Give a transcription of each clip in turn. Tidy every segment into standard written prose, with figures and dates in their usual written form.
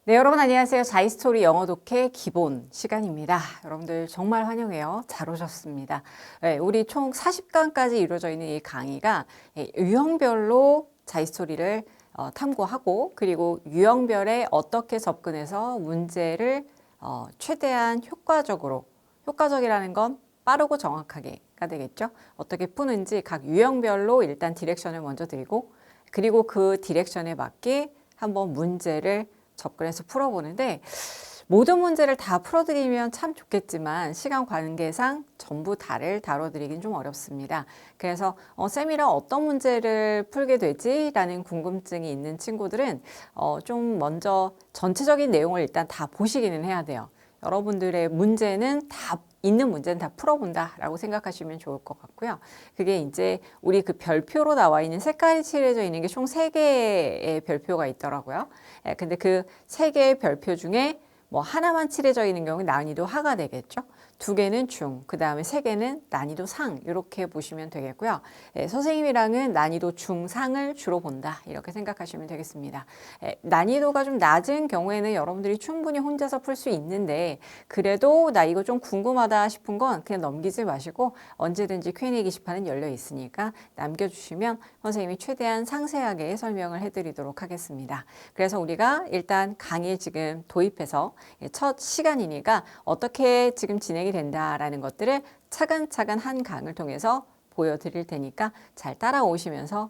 네, 여러분 안녕하세요. 자이스토리 영어 독해 기본 시간입니다. 여러분들 정말 환영해요. 잘 오셨습니다. 네, 우리 총 40강까지 이루어져 있는 이 강의가 유형별로 자이스토리를 탐구하고 그리고 유형별에 어떻게 접근해서 문제를 최대한 효과적이라는 건 빠르고 정확하게가 되겠죠. 어떻게 푸는지 각 유형별로 일단 디렉션을 먼저 드리고 그리고 그 디렉션에 맞게 한번 문제를 접근해서 풀어보는데 모든 문제를 다 풀어드리면 참 좋겠지만 시간 관계상 전부 다를 다뤄드리긴 좀 어렵습니다. 그래서 쌤이랑 어떤 문제를 풀게 되지? 라는 궁금증이 있는 친구들은 좀 먼저 전체적인 내용을 일단 다 보시기는 해야 돼요. 여러분들의 문제는 다 있는 문제는 다 풀어본다라고 생각하시면 좋을 것 같고요. 그게 이제 우리 그 별표로 나와 있는 색깔이 칠해져 있는 게 총 3개의 별표가 있더라고요. 근데 그 3개의 별표 중에 뭐 하나만 칠해져 있는 경우는 난이도 하가 되겠죠. 2개는 중, 그 다음에 3개는 난이도 상 이렇게 보시면 되겠고요. 선생님이랑은 난이도 중상을 주로 본다 이렇게 생각하시면 되겠습니다. 난이도가 좀 낮은 경우에는 여러분들이 충분히 혼자서 풀 수 있는데 그래도 나 이거 좀 궁금하다 싶은 건 그냥 넘기지 마시고 언제든지 Q&A 게시판은 열려 있으니까 남겨주시면 선생님이 최대한 상세하게 설명을 해드리도록 하겠습니다. 그래서 우리가 일단 강의에 지금 도입해서 첫 시간이니까 어떻게 지금 진행이 된다라는 것들을 차근차근 한 강을 통해서 보여드릴 테니까 잘 따라오시면서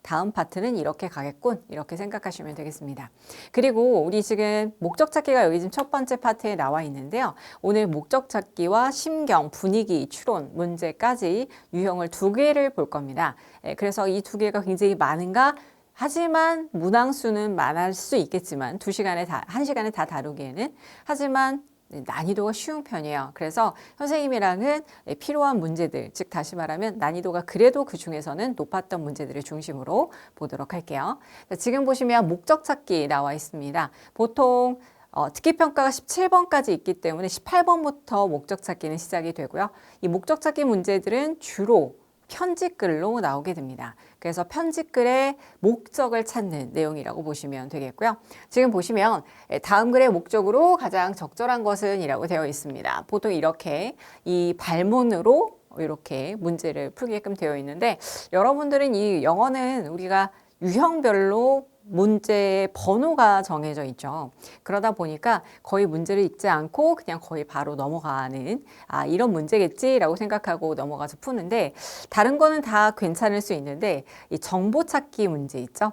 다음 파트는 이렇게 가겠군 이렇게 생각하시면 되겠습니다. 그리고 우리 지금 목적 찾기가 여기 지금 첫 번째 파트에 나와 있는데요. 오늘 목적 찾기와 심경, 분위기, 추론, 문제까지 유형을 2개를 볼 겁니다. 그래서 이 2개가 굉장히 많은가? 하지만 문항수는 많을 수 있겠지만 1시간에 다 다루기에는 하지만 난이도가 쉬운 편이에요. 그래서 선생님이랑은 필요한 문제들, 즉 다시 말하면 난이도가 그래도 그 중에서는 높았던 문제들을 중심으로 보도록 할게요. 지금 보시면 목적 찾기 나와 있습니다. 보통 특기평가가 17번까지 있기 때문에 18번부터 목적 찾기는 시작이 되고요. 이 목적 찾기 문제들은 주로 편집글로 나오게 됩니다. 그래서 편집글의 목적을 찾는 내용이라고 보시면 되겠고요. 지금 보시면 다음 글의 목적으로 가장 적절한 것은 이라고 되어 있습니다. 보통 이렇게 이 발문으로 이렇게 문제를 풀게끔 되어 있는데 여러분들은 이 영어는 우리가 유형별로 문제의 번호가 정해져 있죠. 그러다 보니까 거의 문제를 읽지 않고 그냥 거의 바로 넘어가는 이런 문제겠지라고 생각하고 넘어가서 푸는데 다른 거는 다 괜찮을 수 있는데 이 정보 찾기 문제 있죠.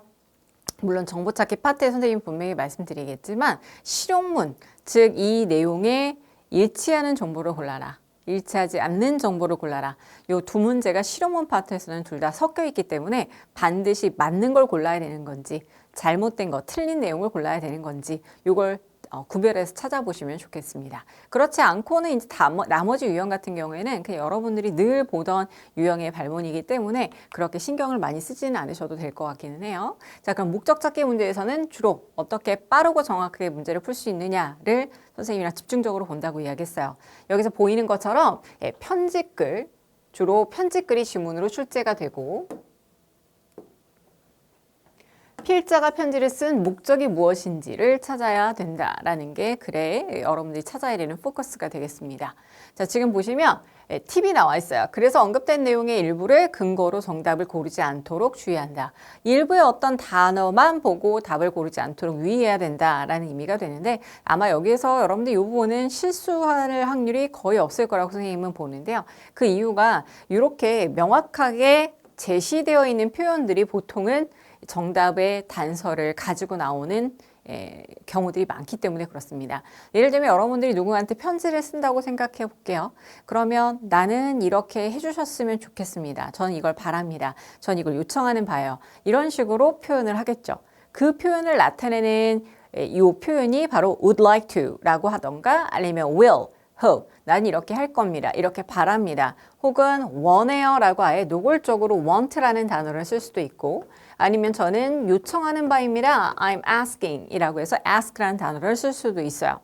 물론 정보 찾기 파트에 선생님이 분명히 말씀드리겠지만 실용문, 즉 이 내용에 일치하는 정보를 골라라. 일치하지 않는 정보를 골라라. 요 2문제가 실용문 파트에서는 둘 다 섞여 있기 때문에 반드시 맞는 걸 골라야 되는 건지 잘못된 거, 틀린 내용을 골라야 되는 건지 요걸 구별해서 찾아보시면 좋겠습니다. 그렇지 않고는 이제 나머지 유형 같은 경우에는 그냥 여러분들이 늘 보던 유형의 발문이기 때문에 그렇게 신경을 많이 쓰지는 않으셔도 될 것 같기는 해요. 자, 그럼 목적 찾기 문제에서는 주로 어떻게 빠르고 정확하게 문제를 풀 수 있느냐를 선생님이랑 집중적으로 본다고 이야기했어요. 여기서 보이는 것처럼 편집글, 주로 편집글이 지문으로 출제가 되고 필자가 편지를 쓴 목적이 무엇인지를 찾아야 된다라는 게 글에 여러분들이 찾아야 되는 포커스가 되겠습니다. 자, 지금 보시면 팁이 나와 있어요. 그래서 언급된 내용의 일부를 근거로 정답을 고르지 않도록 주의한다. 일부의 어떤 단어만 보고 답을 고르지 않도록 유의해야 된다라는 의미가 되는데 아마 여기에서 여러분들 이 부분은 실수할 확률이 거의 없을 거라고 선생님은 보는데요. 그 이유가 이렇게 명확하게 제시되어 있는 표현들이 보통은 정답의 단서를 가지고 나오는 경우들이 많기 때문에 그렇습니다. 예를 들면 여러분들이 누구한테 편지를 쓴다고 생각해 볼게요. 그러면 나는 이렇게 해주셨으면 좋겠습니다. 전 이걸 바랍니다. 전 이걸 요청하는 바예요. 이런 식으로 표현을 하겠죠. 그 표현을 나타내는 이 표현이 바로 would like to 라고 하던가 아니면 will, hope, 난 이렇게 할 겁니다. 이렇게 바랍니다. 혹은 원해요 라고 아예 노골적으로 want라는 단어를 쓸 수도 있고 아니면 저는 요청하는 바입니다. I'm asking 이라고 해서 ask라는 단어를 쓸 수도 있어요.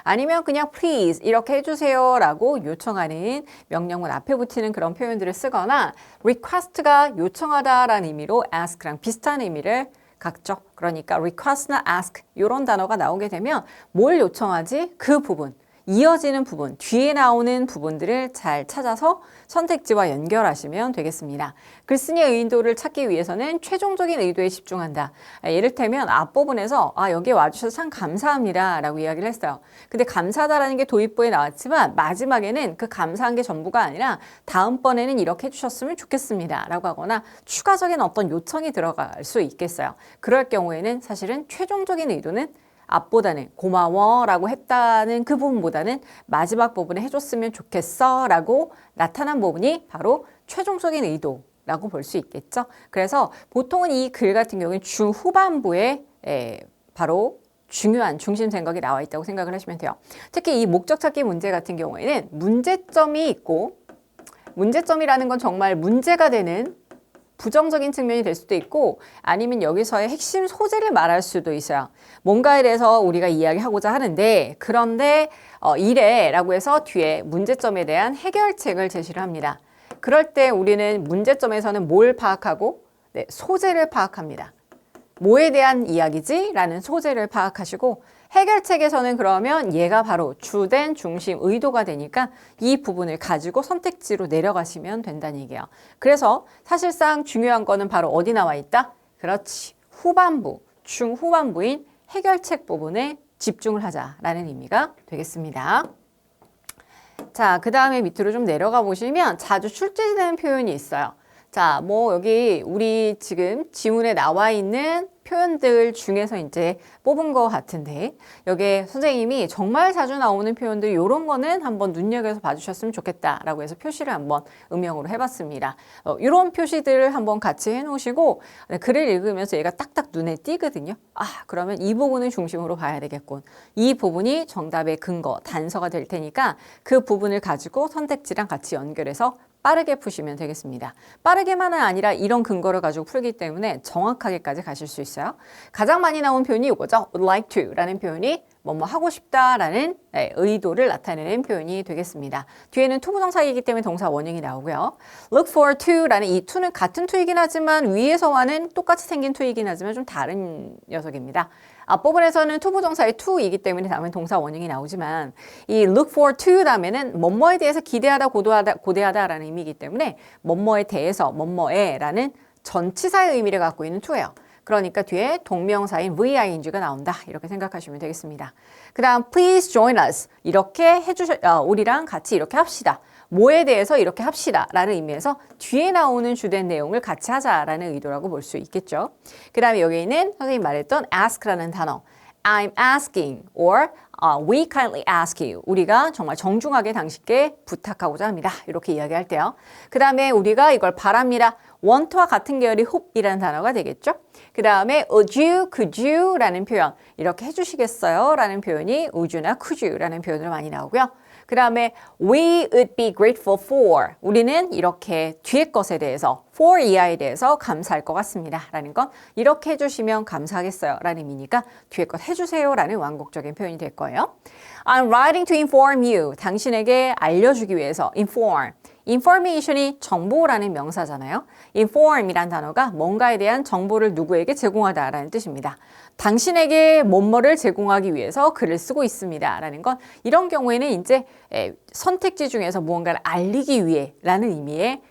아니면 그냥 please 이렇게 해주세요 라고 요청하는 명령문 앞에 붙이는 그런 표현들을 쓰거나 request가 요청하다라는 의미로 ask랑 비슷한 의미를 같죠. 그러니까 request나 ask 이런 단어가 나오게 되면 뭘 요청하지? 그 부분. 이어지는 부분, 뒤에 나오는 부분들을 잘 찾아서 선택지와 연결하시면 되겠습니다. 글쓴이의 의도를 찾기 위해서는 최종적인 의도에 집중한다. 예를테면 앞부분에서 여기 와주셔서 참 감사합니다 라고 이야기를 했어요. 근데 감사하다라는 게 도입부에 나왔지만 마지막에는 그 감사한 게 전부가 아니라 다음번에는 이렇게 해주셨으면 좋겠습니다 라고 하거나 추가적인 어떤 요청이 들어갈 수 있겠어요. 그럴 경우에는 사실은 최종적인 의도는 앞보다는 고마워 라고 했다는 그 부분보다는 마지막 부분에 해줬으면 좋겠어 라고 나타난 부분이 바로 최종적인 의도라고 볼 수 있겠죠. 그래서 보통은 이 글 같은 경우는 중후반부에 바로 중요한 중심 생각이 나와 있다고 생각을 하시면 돼요. 특히 이 목적 찾기 문제 같은 경우에는 문제점이 있고 문제점이라는 건 정말 문제가 되는 부정적인 측면이 될 수도 있고 아니면 여기서의 핵심 소재를 말할 수도 있어요. 뭔가에 대해서 우리가 이야기하고자 하는데 그런데 이래라고 해서 뒤에 문제점에 대한 해결책을 제시를 합니다. 그럴 때 우리는 문제점에서는 뭘 파악하고 소재를 파악합니다. 뭐에 대한 이야기지? 라는 소재를 파악하시고 해결책에서는 그러면 얘가 바로 주된 중심 의도가 되니까 이 부분을 가지고 선택지로 내려가시면 된다는 얘기예요. 그래서 사실상 중요한 거는 바로 어디 나와 있다? 그렇지. 후반부, 중후반부인 해결책 부분에 집중을 하자라는 의미가 되겠습니다. 자, 그 다음에 밑으로 좀 내려가 보시면 자주 출제되는 표현이 있어요. 자, 뭐 여기 우리 지금 지문에 나와 있는 표현들 중에서 이제 뽑은 것 같은데 여기에 선생님이 정말 자주 나오는 표현들 이런 거는 한번 눈여겨서 봐주셨으면 좋겠다라고 해서 표시를 한번 음영으로 해봤습니다. 이런 표시들을 한번 같이 해놓으시고 글을 읽으면서 얘가 딱딱 눈에 띄거든요. 그러면 이 부분을 중심으로 봐야 되겠군. 이 부분이 정답의 근거, 단서가 될 테니까 그 부분을 가지고 선택지랑 같이 연결해서 빠르게 푸시면 되겠습니다. 빠르게만은 아니라 이런 근거를 가지고 풀기 때문에 정확하게까지 가실 수 있어요. 가장 많이 나온 표현이 이거죠. would like to 라는 표현이 뭐뭐 하고 싶다라는 의도를 나타내는 표현이 되겠습니다. 뒤에는 투부정사이기 때문에 동사 원형이 나오고요. look forward to 라는 이 to는 같은 to이긴 하지만 위에서와는 똑같이 생긴 to이긴 하지만 좀 다른 녀석입니다. 앞부분에서는 투부정사의 to이기 때문에 다음에 동사 원형이 나오지만 이 look forward to 다음에는 뭐뭐에 대해서 기대하다, 고대하다라는 의미이기 때문에 뭐뭐에 대해서, 뭐뭐에라는 전치사의 의미를 갖고 있는 to예요. 그러니까 뒤에 동명사인 VING가 나온다. 이렇게 생각하시면 되겠습니다. 그 다음 please join us. 이렇게 우리랑 같이 이렇게 합시다. 뭐에 대해서 이렇게 합시다 라는 의미에서 뒤에 나오는 주된 내용을 같이 하자라는 의도라고 볼 수 있겠죠. 그 다음에 여기에는 선생님이 말했던 ask라는 단어 I'm asking or we kindly ask you. 우리가 정말 정중하게 당신께 부탁하고자 합니다. 이렇게 이야기할 때요. 그 다음에 우리가 이걸 바랍니다. want와 같은 계열이 hope이라는 단어가 되겠죠. 그 다음에 would you, could you 라는 표현 이렇게 해주시겠어요? 라는 표현이 would you나 could you 라는 표현으로 많이 나오고요. 그 다음에 we would be grateful for 우리는 이렇게 뒤에 것에 대해서 for 이하에 대해서 감사할 것 같습니다 라는 건 이렇게 해주시면 감사하겠어요 라는 의미니까 뒤에 것 해주세요 라는 완곡적인 표현이 될 거예요. I'm writing to inform you 당신에게 알려주기 위해서 inform information이 정보라는 명사잖아요. inform이란 단어가 뭔가에 대한 정보를 누구에게 제공하다라는 뜻입니다. 당신에게 뭐뭐를 제공하기 위해서 글을 쓰고 있습니다. 라는 건 이런 경우에는 이제 선택지 중에서 무언가를 알리기 위해 라는 의미의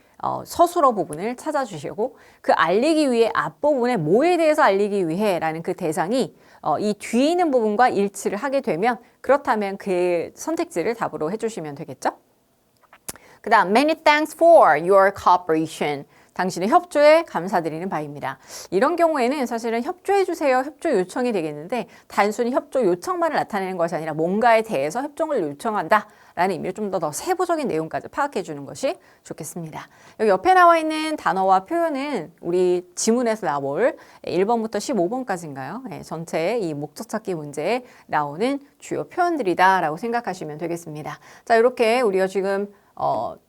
서술어 부분을 찾아주시고 그 알리기 위해 앞부분에 뭐에 대해서 알리기 위해 라는 그 대상이 이 뒤에 있는 부분과 일치를 하게 되면 그렇다면 그 선택지를 답으로 해주시면 되겠죠. 그 다음 many thanks for your cooperation. 당신의 협조에 감사드리는 바입니다. 이런 경우에는 사실은 협조해 주세요. 협조 요청이 되겠는데 단순히 협조 요청만을 나타내는 것이 아니라 뭔가에 대해서 협조를 요청한다 라는 의미로 좀 더 세부적인 내용까지 파악해 주는 것이 좋겠습니다. 여기 옆에 나와 있는 단어와 표현은 우리 지문에서 나올 1번부터 15번까지인가요? 전체 이 목적 찾기 문제에 나오는 주요 표현들이다 라고 생각하시면 되겠습니다. 자, 이렇게 우리가 지금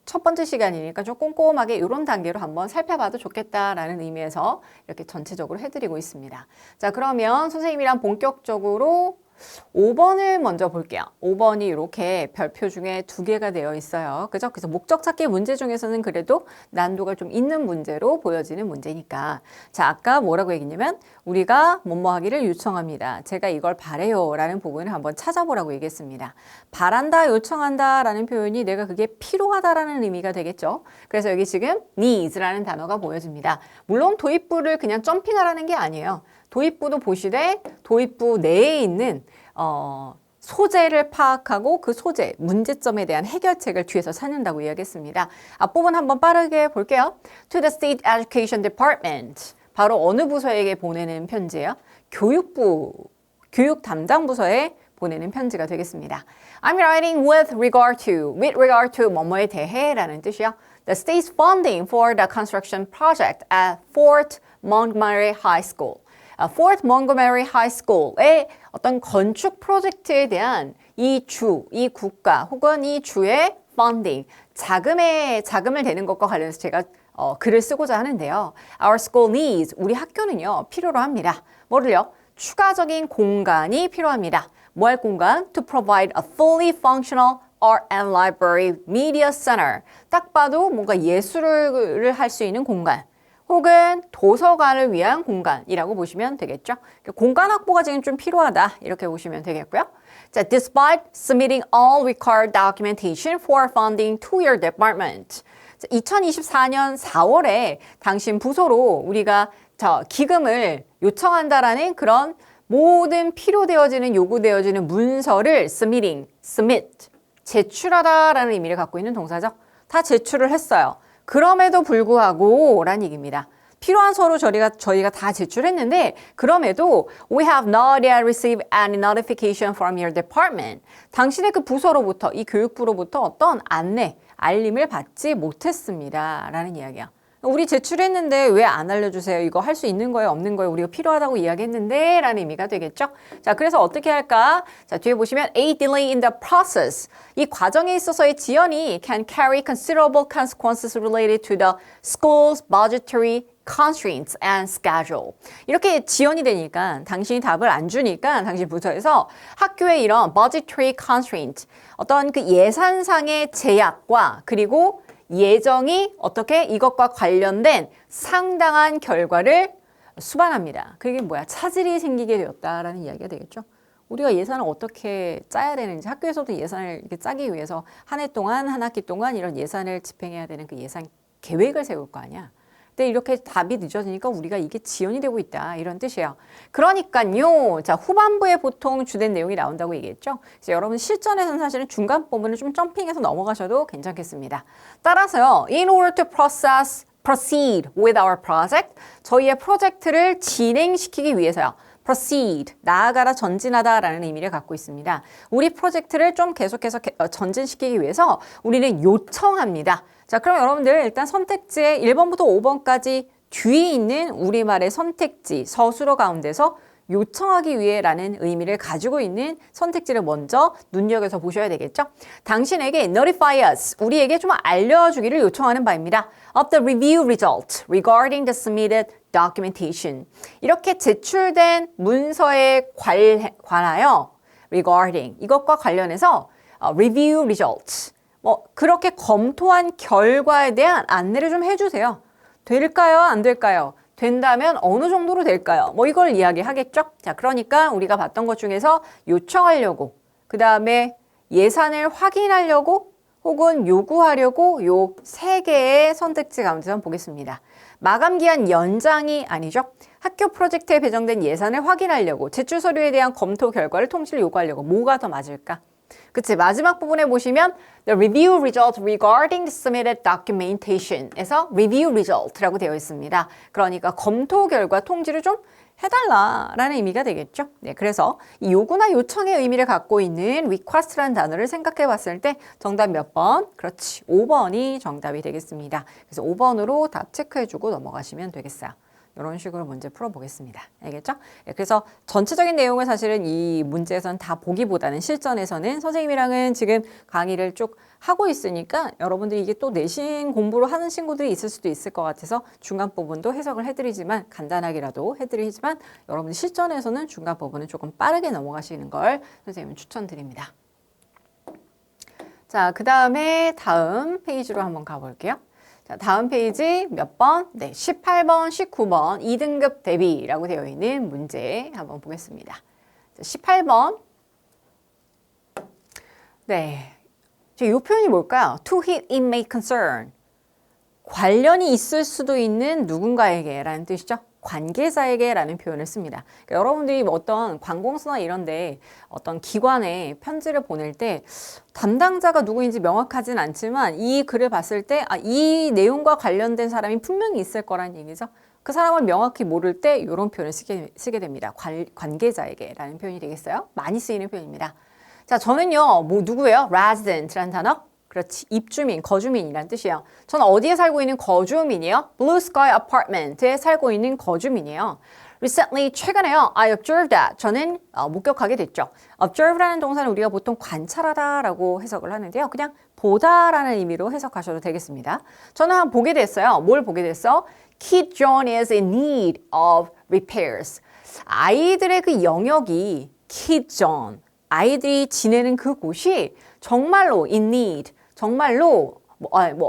첫 번째 시간이니까 좀 꼼꼼하게 이런 단계로 한번 살펴봐도 좋겠다라는 의미에서 이렇게 전체적으로 해드리고 있습니다. 자, 그러면 선생님이랑 본격적으로 5번을 먼저 볼게요. 5번이 이렇게 별표 중에 두 개가 되어 있어요. 그죠? 그래서 목적 찾기 문제 중에서는 그래도 난도가 좀 있는 문제로 보여지는 문제니까. 자, 아까 뭐라고 얘기했냐면 우리가 뭐뭐 하기를 요청합니다. 제가 이걸 바래요 라는 부분을 한번 찾아보라고 얘기했습니다. 바란다, 요청한다 라는 표현이 내가 그게 필요하다라는 의미가 되겠죠. 그래서 여기 지금 needs라는 단어가 보여집니다. 물론 도입부를 그냥 점핑하라는 게 아니에요. 도입부도 보시되 도입부 내에 있는 소재를 파악하고 그 소재, 문제점에 대한 해결책을 뒤에서 찾는다고 이야기했습니다. 앞부분 한번 빠르게 볼게요. To the State Education Department. 바로 어느 부서에게 보내는 편지예요? 교육부, 교육 담당 부서에 보내는 편지가 되겠습니다. I'm writing with regard to 뭐뭐에 대해 라는 뜻이요. The state's funding for the construction project at Fort Montgomery High School. Fort Montgomery High School의 어떤 건축 프로젝트에 대한 이 국가 혹은 이 주의 funding, 자금을 대는 것과 관련해서 제가 글을 쓰고자 하는데요. Our school needs, 우리 학교는요, 필요로 합니다. 뭐를요? 추가적인 공간이 필요합니다. 뭐 할 공간? To provide a fully functional Art and Library Media Center. 딱 봐도 뭔가 예술을 할 수 있는 공간. 혹은 도서관을 위한 공간이라고 보시면 되겠죠. 공간 확보가 지금 좀 필요하다 이렇게 보시면 되겠고요. 자, despite submitting all required documentation for funding to your department. 자, 2024년 4월에 당신 부서로 우리가 기금을 요청한다라는 그런 모든 필요되어지는 요구되어지는 문서를 submit, 제출하다라는 의미를 갖고 있는 동사죠. 다 제출을 했어요. 그럼에도 불구하고 라는 얘기입니다. 필요한 서류 저희가 다 제출했는데 그럼에도 We have not yet received any notification from your department. 당신의 그 부서로부터, 이 교육부로부터 어떤 알림을 받지 못했습니다. 라는 이야기야. 우리 제출했는데 왜 안 알려주세요? 이거 할 수 있는 거예요? 없는 거예요? 우리가 필요하다고 이야기했는데 라는 의미가 되겠죠? 자, 그래서 어떻게 할까? 자, 뒤에 보시면 A delay in the process. 이 과정에 있어서의 지연이 can carry considerable consequences related to the school's budgetary constraints and schedule. 이렇게 지연이 되니까 당신이 답을 안 주니까 당신 부서에서 학교의 이런 budgetary constraint, 어떤 그 예산상의 제약과 그리고 예정이 어떻게 이것과 관련된 상당한 결과를 수반합니다. 그게 뭐야? 차질이 생기게 되었다라는 이야기가 되겠죠. 우리가 예산을 어떻게 짜야 되는지 학교에서도 예산을 이렇게 짜기 위해서 한 해 동안, 한 학기 동안 이런 예산을 집행해야 되는 그 예산 계획을 세울 거 아니야. 근데 이렇게 답이 늦어지니까 우리가 이게 지연이 되고 있다 이런 뜻이에요. 그러니까요. 자, 후반부에 보통 주된 내용이 나온다고 얘기했죠. 그래서 여러분 실전에서는 사실은 중간 부분을 좀 점핑해서 넘어가셔도 괜찮겠습니다. 따라서요. In order to proceed with our project, 저희의 프로젝트를 진행시키기 위해서요. proceed, 나아가다, 전진하다 라는 의미를 갖고 있습니다. 우리 프로젝트를 좀 계속해서 전진시키기 위해서 우리는 요청합니다. 자, 그럼 여러분들 일단 선택지에 1번부터 5번까지 뒤에 있는 우리말의 선택지, 서술어 가운데서 요청하기 위해라는 의미를 가지고 있는 선택지를 먼저 눈여겨서 보셔야 되겠죠? 당신에게 notify us, 우리에게 좀 알려주기를 요청하는 바입니다. Of the review result regarding the submitted documentation. 이렇게 제출된 문서에 관하여 regarding, 이것과 관련해서 review results, 그렇게 검토한 결과에 대한 안내를 좀 해주세요. 될까요? 안 될까요? 된다면 어느 정도로 될까요? 이걸 이야기하겠죠? 자, 그러니까 우리가 봤던 것 중에서 요청하려고, 그 다음에 예산을 확인하려고, 혹은 요구하려고 요 세 개의 선택지 가운데서 한번 보겠습니다. 마감기한 연장이 아니죠. 학교 프로젝트에 배정된 예산을 확인하려고, 제출 서류에 대한 검토 결과를 통지를 요구하려고 뭐가 더 맞을까? 그치, 마지막 부분에 보시면 The review result regarding the submitted documentation에서 review result라고 되어 있습니다. 그러니까 검토 결과 통지를 좀 해달라라는 의미가 되겠죠. 네, 그래서 이 요구나 요청의 의미를 갖고 있는 request라는 단어를 생각해 봤을 때 정답 몇 번? 그렇지, 5번이 정답이 되겠습니다. 그래서 5번으로 답 체크해주고 넘어가시면 되겠어요. 이런 식으로 문제 풀어보겠습니다. 알겠죠? 그래서 전체적인 내용을 사실은 이 문제에서는 다 보기보다는 실전에서는 선생님이랑은 지금 강의를 쭉 하고 있으니까 여러분들이 이게 또 내신 공부를 하는 친구들이 있을 수도 있을 것 같아서 중간 부분도 해석을 해드리지만 간단하게라도 해드리지만 여러분들 실전에서는 중간 부분은 조금 빠르게 넘어가시는 걸 선생님은 추천드립니다. 자, 그 다음에 다음 페이지로 한번 가볼게요. 자, 다음 페이지 몇 번? 네, 18번, 19번 2등급 대비라고 되어 있는 문제 한번 보겠습니다. 자, 18번. 네. 이 표현이 뭘까요? To hit it may concern. 관련이 있을 수도 있는 누군가에게 라는 뜻이죠. 관계자에게 라는 표현을 씁니다. 그러니까 여러분들이 어떤 관공서나 이런데 어떤 기관에 편지를 보낼 때 담당자가 누구인지 명확하진 않지만 이 글을 봤을 때 이 내용과 관련된 사람이 분명히 있을 거라는 얘기죠. 그 사람을 명확히 모를 때 이런 표현을 쓰게 됩니다. 관계자에게 라는 표현이 되겠어요. 많이 쓰이는 표현입니다. 자, 저는요, 누구예요? resident라는 단어? 그렇지. 입주민, 거주민이란 뜻이에요. 저는 어디에 살고 있는 거주민이에요? Blue Sky Apartment에 살고 있는 거주민이에요. Recently, 최근에요. I observed that. 저는 목격하게 됐죠. Observe라는 동사는 우리가 보통 관찰하다라고 해석을 하는데요. 그냥 보다라는 의미로 해석하셔도 되겠습니다. 저는 한번 보게 됐어요. 뭘 보게 됐어? Kid John is in need of repairs. 아이들의 그 영역이 Kid John. 아이들이 지내는 그 곳이 정말로 in need, 정말로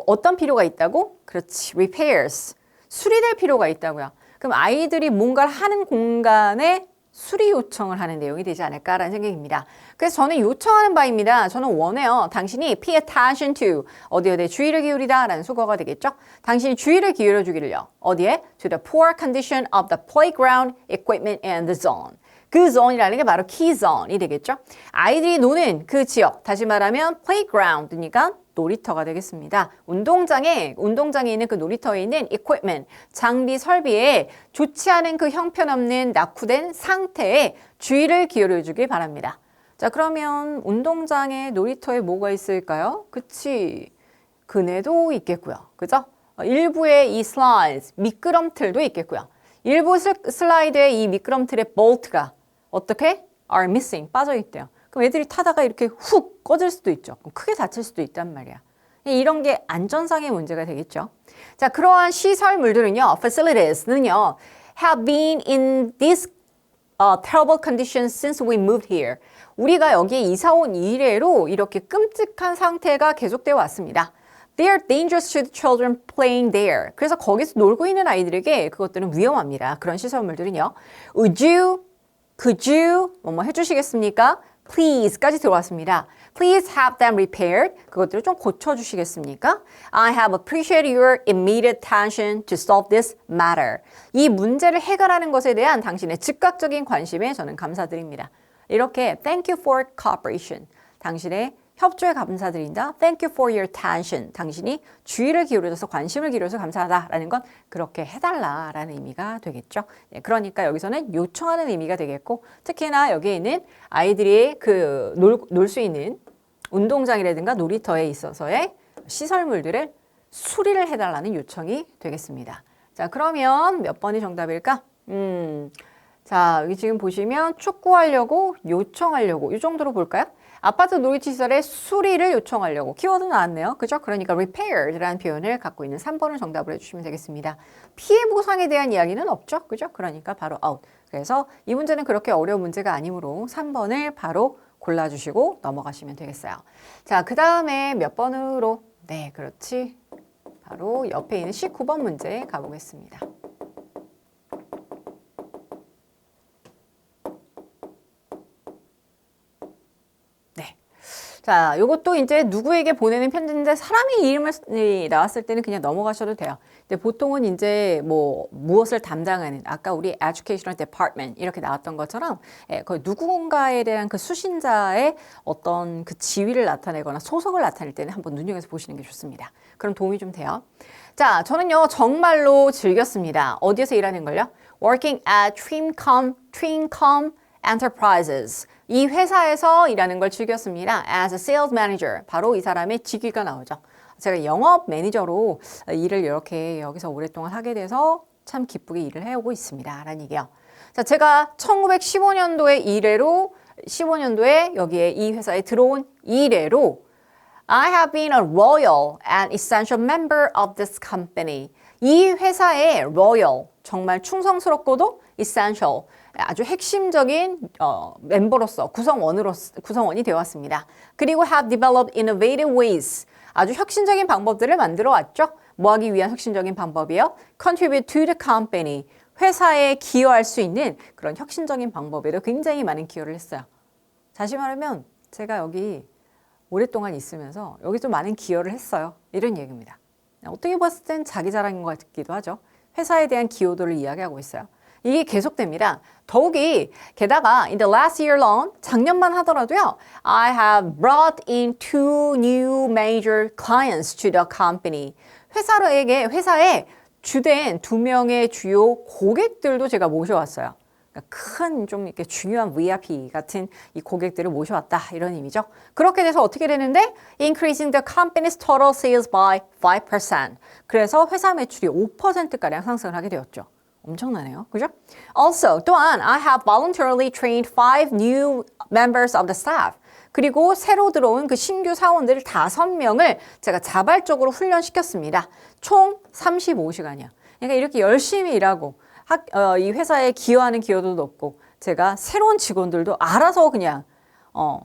어떤 필요가 있다고? 그렇지, repairs, 수리될 필요가 있다고요. 그럼 아이들이 뭔가를 하는 공간에 수리 요청을 하는 내용이 되지 않을까라는 생각입니다. 그래서 저는 요청하는 바입니다. 저는 원해요. 당신이 pay attention to, 어디에 주의를 기울이다 라는 수거가 되겠죠. 당신이 주의를 기울여 주기를요. 어디에? To the poor condition of the playground equipment and the zone. 그 zone이라는 게 바로 key zone이 되겠죠. 아이들이 노는 그 지역, 다시 말하면 playground니까 놀이터가 되겠습니다. 운동장에 있는 그 놀이터에 있는 equipment, 장비, 설비에 좋지 않은 그 형편없는 낙후된 상태에 주의를 기울여 주길 바랍니다. 자, 그러면 운동장에 놀이터에 뭐가 있을까요? 그치, 그네도 있겠고요. 그죠? 일부의 이 슬라이드, 미끄럼틀도 있겠고요. 일부 슬라이드의 이 미끄럼틀의 볼트가 어떻게? are missing, 빠져있대요. 그럼 애들이 타다가 이렇게 훅 꺼질 수도 있죠. 그럼 크게 다칠 수도 있단 말이야. 이런 게 안전상의 문제가 되겠죠. 자, 그러한 시설물들은요, facilities는요, have been in this terrible condition since we moved here. 우리가 여기에 이사 온 이래로 이렇게 끔찍한 상태가 계속되어 왔습니다. They are dangerous to the children playing there. 그래서 거기서 놀고 있는 아이들에게 그것들은 위험합니다. 그런 시설물들은요. Would you, could you, 뭐뭐 해주시겠습니까? Please까지 들어왔습니다. Please have them repaired. 그것들을 좀 고쳐주시겠습니까? I have appreciated your immediate attention to solve this matter. 이 문제를 해결하는 것에 대한 당신의 즉각적인 관심에 저는 감사드립니다. 이렇게 thank you for cooperation. 당신의 협조에 감사드린다. Thank you for your attention. 당신이 주의를 기울여줘서 관심을 기울여서 감사하다라는 건 그렇게 해달라라는 의미가 되겠죠. 네, 그러니까 여기서는 요청하는 의미가 되겠고 특히나 여기에 있는 아이들이 놀 수 있는 운동장이라든가 놀이터에 있어서의 시설물들을 수리를 해달라는 요청이 되겠습니다. 자, 그러면 몇 번이 정답일까? 자, 여기 지금 보시면 축구하려고 요청하려고 이 정도로 볼까요? 아파트 놀이시설의 수리를 요청하려고 키워드 나왔네요. 그죠? 그러니까 repaired라는 표현을 갖고 있는 3번을 정답으로 해주시면 되겠습니다. 피해 보상에 대한 이야기는 없죠. 그죠? 그러니까 바로 out. 그래서 이 문제는 그렇게 어려운 문제가 아니므로 3번을 바로 골라주시고 넘어가시면 되겠어요. 자, 그 다음에 몇 번으로? 네, 그렇지. 바로 옆에 있는 19번 문제 가보겠습니다. 자, 요것도 이제 누구에게 보내는 편지인데 사람의 이름이 나왔을 때는 그냥 넘어가셔도 돼요. 근데 보통은 이제 무엇을 담당하는 아까 우리 educational department 이렇게 나왔던 것처럼 그 누군가에 대한 그 수신자의 어떤 그 지위를 나타내거나 소속을 나타낼 때는 한번 눈여겨서 보시는 게 좋습니다. 그럼 도움이 좀 돼요. 자, 저는요 정말로 즐겼습니다. 어디에서 일하는 걸요? Working at Trincom Enterprises. 이 회사에서 일하는 걸 즐겼습니다. As a sales manager. 바로 이 사람의 직위가 나오죠. 제가 영업 매니저로 일을 이렇게 여기서 오랫동안 하게 돼서 참 기쁘게 일을 해오고 있습니다. 라는 얘기예요. 자, 제가 1915년도에 이래로 15년도에 여기에 이 회사에 들어온 이래로 I have been a loyal and essential member of this company. 이 회사의 loyal, 정말 충성스럽고도 essential, 아주 핵심적인 멤버로서 구성원이 되었습니다. 그리고 have developed innovative ways. 아주 혁신적인 방법들을 만들어 왔죠. 뭐 하기 위한 혁신적인 방법이에요? Contribute to the company. 회사에 기여할 수 있는 그런 혁신적인 방법에도 굉장히 많은 기여를 했어요. 다시 말하면 제가 여기 오랫동안 있으면서 여기 좀 많은 기여를 했어요. 이런 얘기입니다. 어떻게 봤을 땐 자기 자랑인 것 같기도 하죠. 회사에 대한 기여도를 이야기하고 있어요. 이게 계속됩니다. 더욱이 게다가 in the last year long, 작년만 하더라도요. I have brought in 2 new major clients to the company. 회사에 주된 2명의 주요 고객들도 제가 모셔왔어요. 큰 좀 이렇게 중요한 VIP 같은 이 고객들을 모셔왔다 이런 의미죠. 그렇게 돼서 어떻게 되는데 increasing the company's total sales by 5%. 그래서 회사 매출이 5%가량 상승을 하게 되었죠. 엄청나네요. 그죠? Also, 또한 I have voluntarily trained 5 new members of the staff. 그리고 새로 들어온 그 신규 사원들 5명을 제가 자발적으로 훈련시켰습니다. 총 35시간이요. 그러니까 이렇게 열심히 일하고 이 회사에 기여하는 기여도 높고 제가 새로운 직원들도 알아서 그냥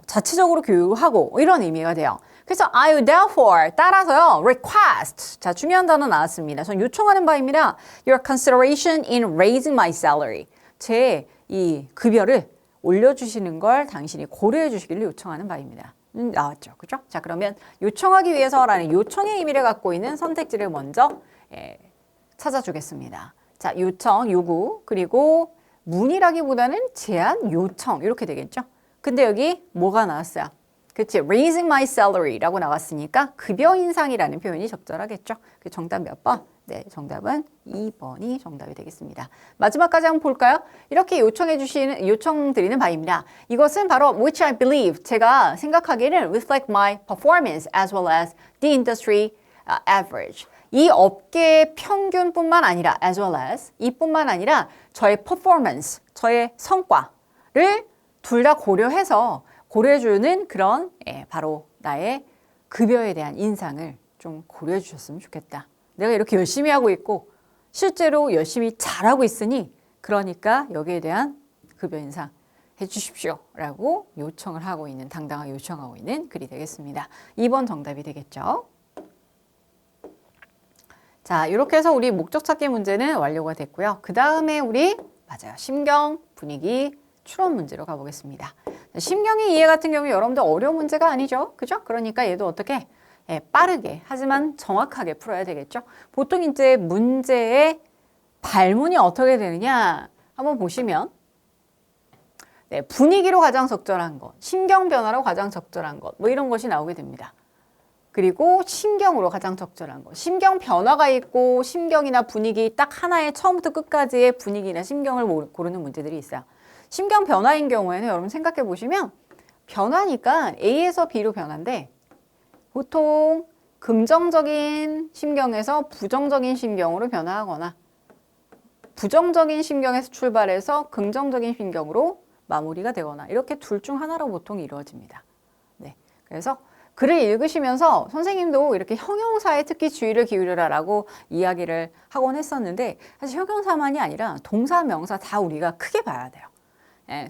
자체적으로 교육하고 이런 의미가 돼요. 그래서 I therefore 따라서요 request 자 중요한 단어 나왔습니다. 전 요청하는 바입니다. Your consideration in raising my salary 제 이 급여를 올려주시는 걸 당신이 고려해 주시기를 요청하는 바입니다. 나왔죠, 그죠? 자 그러면 요청하기 위해서라는 요청의 의미를 갖고 있는 선택지를 먼저 찾아주겠습니다. 자, 요청, 요구, 그리고 문의라기보다는 제안, 요청 이렇게 되겠죠. 근데 여기 뭐가 나왔어요? 그치? Raising my salary라고 나왔으니까 급여 인상이라는 표현이 적절하겠죠. 그 정답 몇 번? 네, 정답은 2번이 정답이 되겠습니다. 마지막까지 한번 볼까요? 이렇게 요청드리는 바입니다. 이것은 바로 which I believe 제가 생각하기에는 reflect my performance as well as the industry average. 이 업계의 평균뿐만 아니라 as well as 이뿐만 아니라 저의 performance, 저의 성과를 둘 다 고려해주는 그런 바로 나의 급여에 대한 인상을 좀 고려해 주셨으면 좋겠다. 내가 이렇게 열심히 하고 있고 실제로 열심히 잘하고 있으니 그러니까 여기에 대한 급여 인상 해주십시오 라고 요청을 하고 있는 당당하게 요청하고 있는 글이 되겠습니다. 2번 정답이 되겠죠. 자, 이렇게 해서 우리 목적 찾기 문제는 완료가 됐고요. 그 다음에 우리 맞아요. 심경, 분위기, 추론 문제로 가보겠습니다. 심경의 이해 같은 경우에 여러분들 어려운 문제가 아니죠. 그죠? 그러니까 얘도 어떻게 빠르게 하지만 정확하게 풀어야 되겠죠. 보통 이제 문제의 발문이 어떻게 되느냐 한번 보시면 분위기로 가장 적절한 것, 심경 변화로 가장 적절한 것, 뭐 이런 것이 나오게 됩니다. 그리고 심경으로 가장 적절한 것. 심경 변화가 있고 심경이나 분위기 딱 하나의 처음부터 끝까지의 분위기나 심경을 고르는 문제들이 있어요. 심경 변화인 경우에는 여러분 생각해 보시면 변화니까 A에서 B로 변화인데 보통 긍정적인 심경에서 부정적인 심경으로 변화하거나 부정적인 심경에서 출발해서 긍정적인 심경으로 마무리가 되거나 이렇게 둘 중 하나로 보통 이루어집니다. 네, 그래서 글을 읽으시면서 선생님도 이렇게 형용사에 특히 주의를 기울여라라고 이야기를 하곤 했었는데 사실 형용사만이 아니라 동사, 명사 다 우리가 크게 봐야 돼요.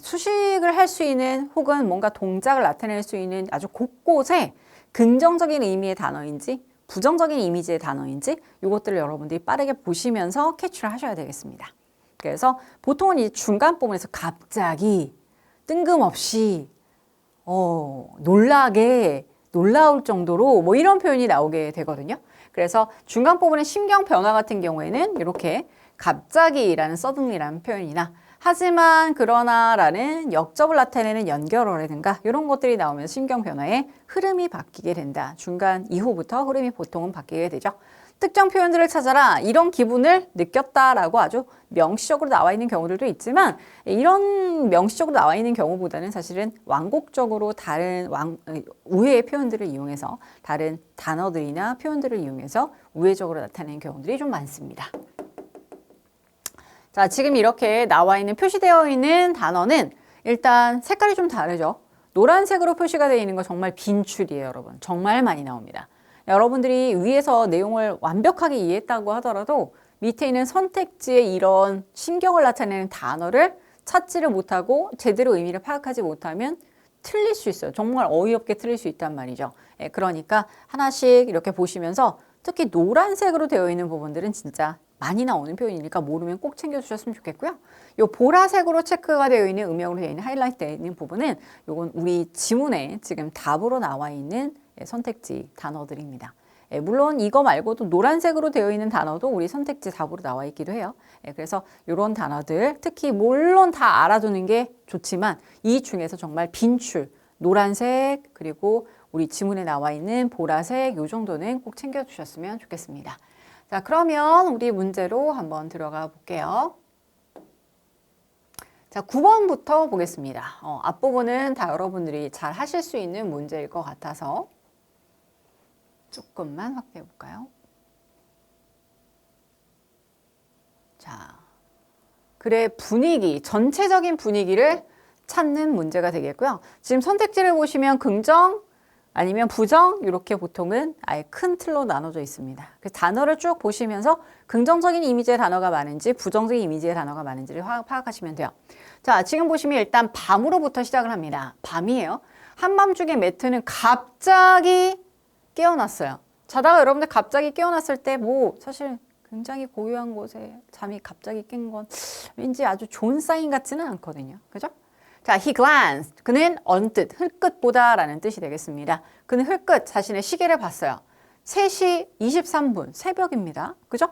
수식을 할 수 있는 혹은 뭔가 동작을 나타낼 수 있는 아주 곳곳에 긍정적인 의미의 단어인지 부정적인 이미지의 단어인지 이것들을 여러분들이 빠르게 보시면서 캐치를 하셔야 되겠습니다. 그래서 보통은 이 중간 부분에서 갑자기 뜬금없이 놀라울 정도로 뭐 이런 표현이 나오게 되거든요. 그래서 중간 부분의 심경 변화 같은 경우에는 이렇게 갑자기라는 suddenly라는 표현이나 하지만 그러나라는 역접을 나타내는 연결어라든가 이런 것들이 나오면서 심경 변화의 흐름이 바뀌게 된다. 중간 이후부터 흐름이 보통은 바뀌게 되죠. 특정 표현들을 찾아라. 이런 기분을 느꼈다라고 아주 명시적으로 나와 있는 경우들도 있지만 이런 명시적으로 나와 있는 경우보다는 사실은 완곡적으로 다른 우회의 표현들을 이용해서 다른 단어들이나 표현들을 이용해서 우회적으로 나타내는 경우들이 좀 많습니다. 자, 지금 이렇게 나와 있는 표시되어 있는 단어는 일단 색깔이 좀 다르죠. 노란색으로 표시가 되어 있는 거 정말 빈출이에요, 여러분. 정말 많이 나옵니다. 여러분들이 위에서 내용을 완벽하게 이해했다고 하더라도 밑에 있는 선택지에 이런 심경을 나타내는 단어를 찾지를 못하고 제대로 의미를 파악하지 못하면 틀릴 수 있어요. 정말 어이없게 틀릴 수 있단 말이죠. 예, 그러니까 하나씩 이렇게 보시면서 특히 노란색으로 되어 있는 부분들은 진짜 많이 나오는 표현이니까 모르면 꼭 챙겨주셨으면 좋겠고요. 요 보라색으로 체크가 되어 있는 음영으로 되어 있는 하이라이트 되어 있는 부분은 요건 우리 지문에 지금 답으로 나와 있는 선택지 단어들입니다. 예, 물론 이거 말고도 노란색으로 되어 있는 단어도 우리 선택지 답으로 나와 있기도 해요. 예, 그래서 이런 단어들 특히 물론 다 알아두는 게 좋지만 이 중에서 정말 빈출, 노란색 그리고 우리 지문에 나와 있는 보라색 요 정도는 꼭 챙겨주셨으면 좋겠습니다. 자, 그러면 우리 문제로 한번 들어가 볼게요. 자, 9번부터 보겠습니다. 앞부분은 다 여러분들이 잘 하실 수 있는 문제일 것 같아서 조금만 확대해 볼까요? 자, 글의 분위기, 전체적인 분위기를 찾는 문제가 되겠고요. 지금 선택지를 보시면 긍정, 아니면 부정 이렇게 보통은 아예 큰 틀로 나눠져 있습니다. 그 단어를 쭉 보시면서 긍정적인 이미지의 단어가 많은지 부정적인 이미지의 단어가 많은지를 파악하시면 돼요. 자, 지금 보시면 일단 밤으로부터 시작을 합니다. 밤이에요. 한밤중에 매트는 갑자기 깨어났어요. 자다가 여러분들 갑자기 깨어났을 때 뭐 사실 굉장히 고요한 곳에 잠이 갑자기 깬 건 왠지 아주 좋은 사인 같지는 않거든요. 그죠? 자, he glanced. 그는 언뜻, 흘끗 보다라는 뜻이 되겠습니다. 그는 흘끗 자신의 시계를 봤어요. 3시 23분, 새벽입니다. 그죠?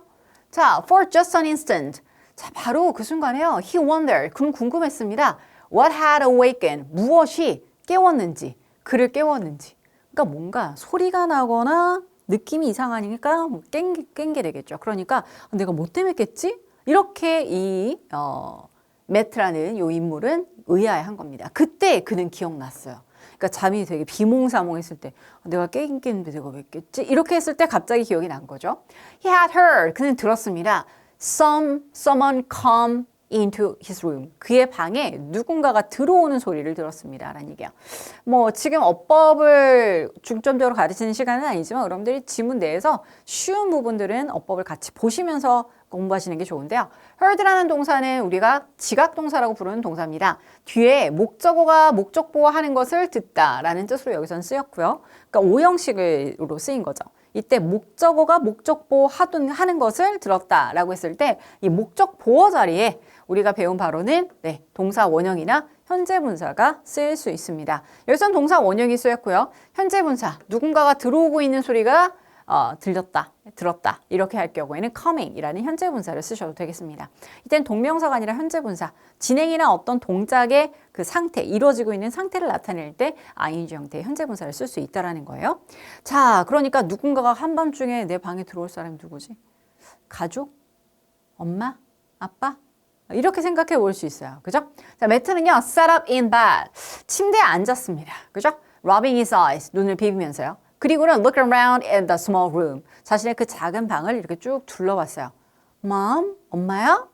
자, for just an instant. 자, 바로 그 순간에요. He wondered. 그는 궁금했습니다. What had awakened. 무엇이 깨웠는지, 그를 깨웠는지. 그러니까 뭔가 소리가 나거나 느낌이 이상하니까 깬 게 되겠죠. 그러니까 내가 뭐 때문에 깼지? 이렇게 이 매트라는 요 인물은 의아해한 겁니다. 그때 그는 기억났어요. 그러니까 잠이 되게 비몽사몽했을 때 내가 깨긴 깼는데 내가 왜 깼지? 이렇게 했을 때 갑자기 기억이 난 거죠. He had heard. 그는 들었습니다. Someone come into his room. 그의 방에 누군가가 들어오는 소리를 들었습니다. 라는 얘기예요. 뭐 지금 어법을 중점적으로 가르치는 시간은 아니지만 여러분들이 지문 내에서 쉬운 부분들은 어법을 같이 보시면서 공부하시는 게 좋은데요. heard라는 동사는 우리가 지각동사라고 부르는 동사입니다. 뒤에 목적어가 목적보호하는 것을 듣다라는 뜻으로 여기서는 쓰였고요. 그러니까 오형식으로 쓰인 거죠. 이때 목적어가 목적보호하는 것을 들었다라고 했을 때 이 목적보호 자리에 우리가 배운 바로는 동사 원형이나 현재 분사가 쓰일 수 있습니다. 여기서는 동사 원형이 쓰였고요. 현재 분사, 누군가가 들어오고 있는 소리가 들렸다, 들었다 이렇게 할 경우에는 coming이라는 현재 분사를 쓰셔도 되겠습니다. 이땐 동명사가 아니라 현재 분사, 진행이나 어떤 동작의 그 상태, 이루어지고 있는 상태를 나타낼 때 ing 형태의 현재 분사를 쓸 수 있다라는 거예요. 자, 그러니까 누군가가 한밤중에 내 방에 들어올 사람이 누구지? 가족? 엄마? 아빠? 이렇게 생각해 볼 수 있어요. 그죠? 자, 매트는요, sat up in bed. 침대에 앉았습니다. 그죠? rubbing his eyes. 눈을 비비면서요. 그리고는 look around in the small room. 자신의 그 작은 방을 이렇게 쭉 둘러봤어요. Mom? 엄마야?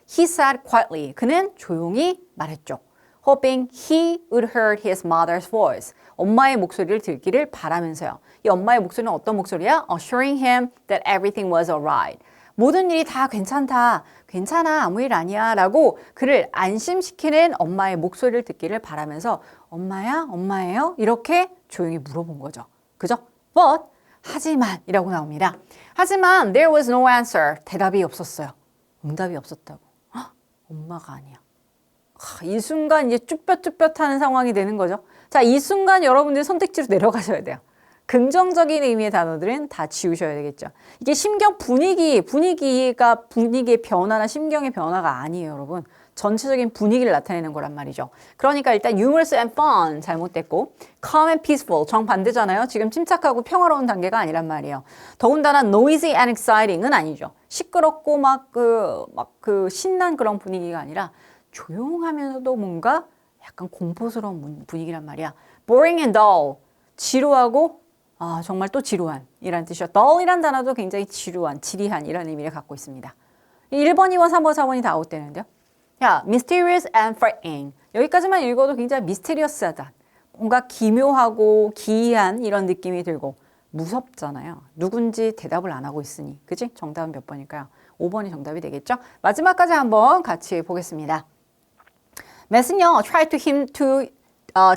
He said quietly. 그는 조용히 말했죠. Hoping he would hear his mother's voice. 엄마의 목소리를 듣기를 바라면서요. 이 엄마의 목소리는 어떤 목소리야? Assuring him that everything was alright. 모든 일이 다 괜찮다. 괜찮아. 아무 일 아니야. 라고 그를 안심시키는 엄마의 목소리를 듣기를 바라면서 엄마야? 엄마예요? 이렇게 조용히 물어본 거죠. 그죠? But, 하지만 이라고 나옵니다. 하지만 there was no answer. 대답이 없었어요. 응답이 없었다고. 헉, 엄마가 아니야. 이 순간 이제 쭈뼛쭈뼛하는 상황이 되는 거죠. 자, 이 순간 여러분들이 선택지로 내려가셔야 돼요. 긍정적인 의미의 단어들은 다 지우셔야 되겠죠. 이게 심경 분위기의 변화나 심경의 변화가 아니에요, 여러분. 전체적인 분위기를 나타내는 거란 말이죠. 그러니까 일단 humorous and fun 잘못됐고 calm and peaceful 정반대잖아요. 지금 침착하고 평화로운 단계가 아니란 말이에요. 더군다나 noisy and exciting은 아니죠. 시끄럽고 막 신난 그런 분위기가 아니라 조용하면서도 뭔가 약간 공포스러운 분위기란 말이야. boring and dull 지루하고 정말 또 지루한 이란 뜻이요. dull이란 단어도 굉장히 지루한, 지리한 이런 의미를 갖고 있습니다. 1번, 2번, 3번, 4번이 다 아웃되는데요. 자, mysterious and frightening. 여기까지만 읽어도 굉장히 미스테리어스하다. 뭔가 기묘하고 기이한 이런 느낌이 들고 무섭잖아요. 누군지 대답을 안 하고 있으니. 그지? 정답은 몇 번일까요? 5번이 정답이 되겠죠? 마지막까지 한번 같이 보겠습니다. 메스는요, tried to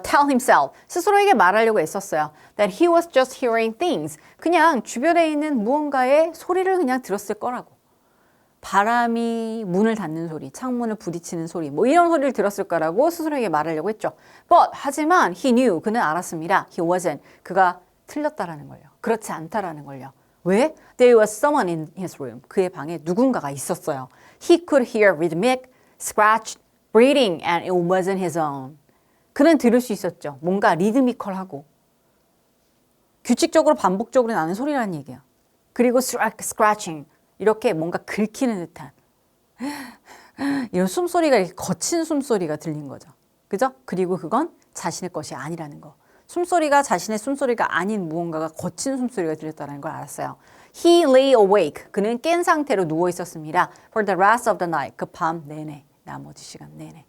tell himself. 스스로에게 말하려고 애썼어요. That he was just hearing things. 그냥 주변에 있는 무언가의 소리를 그냥 들었을 거라고. 바람이 문을 닫는 소리, 창문을 부딪히는 소리, 뭐 이런 소리를 들었을 거라고 스스로에게 말하려고 했죠. But 하지만 he knew, 그는 알았습니다. He wasn't. 그가 틀렸다라는 걸요. 그렇지 않다라는 걸요. 왜? There was someone in his room. 그의 방에 누군가가 있었어요. He could hear rhythmic, scratched, breathing, and it wasn't his own. 그는 들을 수 있었죠. 뭔가 리드미컬하고 규칙적으로 반복적으로 나는 소리라는 얘기야. 그리고 scratching, 이렇게 뭔가 긁히는 듯한 이런 숨소리가 이렇게 거친 숨소리가 들린 거죠. 그죠? 그리고 그건 자신의 것이 아니라는 거. 숨소리가 자신의 숨소리가 아닌 무언가가 거친 숨소리가 들렸다는 걸 알았어요. He lay awake. 그는 깬 상태로 누워 있었습니다. For the rest of the night. 그 밤 내내. 나머지 시간 내내.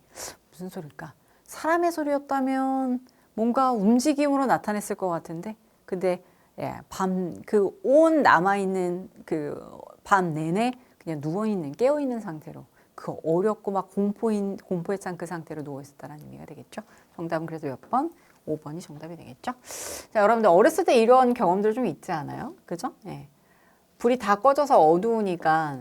무슨 소리일까? 사람의 소리였다면 뭔가 움직임으로 나타냈을 것 같은데, 근데 그 온 남아있는 그 밤 내내 그냥 누워있는, 깨어있는 상태로 그 어렵고 막 공포에 찬 그 상태로 누워있었다는 의미가 되겠죠. 정답은 그래서 몇 번? 5번이 정답이 되겠죠. 자, 여러분들 어렸을 때 이런 경험들 좀 있지 않아요? 그죠? 예. 불이 다 꺼져서 어두우니까